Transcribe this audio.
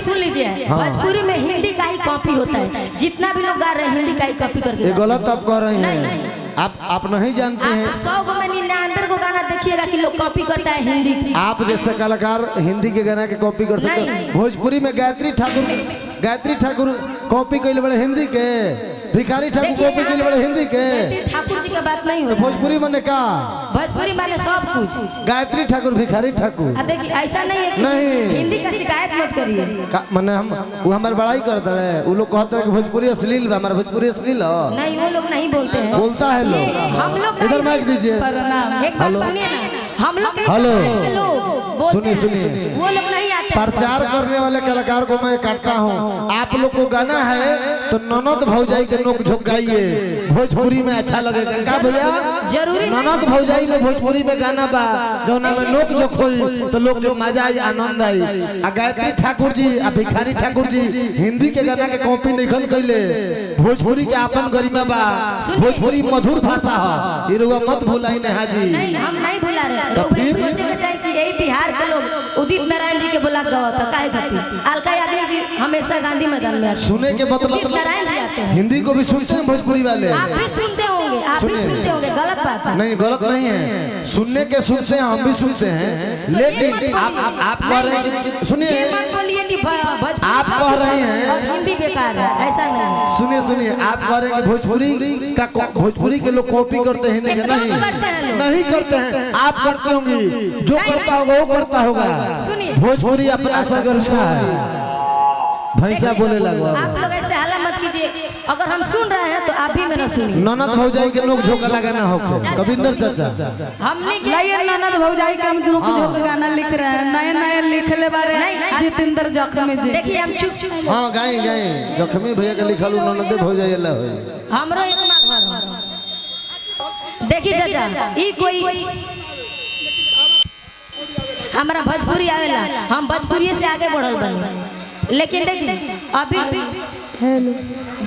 सुन लीजिए, भोजपुरी में हिंदी का ही कॉपी होता है। जितना भी लोग गा रहे हैं हिंदी का ही कॉपी करके। ये गलत आप कह रहे हैं। आप नहीं जानते हैं। 100 में 99 को गाना देखिएगा कि लोग कॉपी करता है हिंदी की। आप जैसे कलाकार हिंदी के गाना के कॉपी कर सकते हैं। भोजपुरी में गायत्री ठाकुर कॉपी कैले बड़े हिंदी के, भिखारी ठाकुर कॉपी कैले बड़े हिंदी के। ठाकुर जी का बात नहीं होता। भोजपुरी माने का? भोजपुरी माने सब कुछ। गायत्री ठाकुर, भिखारी ठाकुर। देखिए ऐसा नहीं है। नहीं, हिंदी का शिकायत मत करिए। माने हम वो हमारे बड़ाई करते हैं। वो लोग कहते हैं कि भोजपुरी अश्लील है। हमारा भोजपुरी अश्लील है? नहीं, वो लोग नहीं बोलते हैं। बोलता है लोग। हम लोग इधर माइक दीजिए। एक बात सुनिए ना, हम लोग हेलो, सुनिए सुनिए, वो लोग नहीं आते। प्रचार करने वाले कलाकार को मैं काटता हूँ। आप लोग को गाना है तो ननद भौजाई के नोक झोंक गाइए, भोजपुरी में अच्छा लगेगा। क्या भैया जरूरी ननद भौजाई में भोजपुरी में गाना बा जौना में नोक झोंक होई तो लोग के मजा आई, आनंद आई। आ गायत्री ठाकुर जी आ भिखारी ठाकुर जी हिंदी के गाना के कॉपी निकल कैले। भोजपुरी के आपन गरिमा बा। भोजपुरी मधुर भाषा है। ये रुआ मत भुलाई नेहा जी। नहीं, हम नहीं भुला रहे। सोचे के चाहिए कि यही बिहार के लोग उदित नारायण जी के बुला गवा था काहे खातिर? अलका याग्निक जी हमेशा गांधी मैदान में आते। सुने के मतलब उदित नारायण जी आते हैं। हिंदी को भी सुनते हैं भोजपुरी वाले। आप भी सुनते होंगे, आप भी सुनते होंगे। गलत बात है। नहीं, गलत नहीं है। सुनने के सुनते हैं, हम भी सुनते हैं। लेकिन आप कह रहे हैं, सुनिए, आप कह रहे हैं हिंदी बेकार है, ऐसा नहीं है। सुनिए, आप कह रहे हैं कि भोजपुरी के लोग कॉपी करते हैं हिंदी के। नहीं करते हैं। आप करते होंगे। जो करता होगा वो करता होगा। भोजपुरी अपना संघर्षा है। भैंसा बोले लगा। आप लोग ऐसे हल्ला मत कीजिए। अगर हम सुन रहे हैं तो आप भी मेरा सुनिए। ननद भौजाई के लोग झोंका लगाना हो। कविंदर चाचा हमने ननद भौजाई का हम दोनों को झोंका गाना लिख रहे हैं। नए लिखले बारे जितेंद्र जख्मी जी। देखिए हम चुप। हाँ, गाई जख्मी भैया के लिखल ननद भौजाई अल्लाह होई। हमरो एक मां घर। देखिए चाचा, ई कोई हमारा भोजपुरी आवेला, हम भोजपुरी से आगे बढ़ल बनी। लेकिन देखिए अभी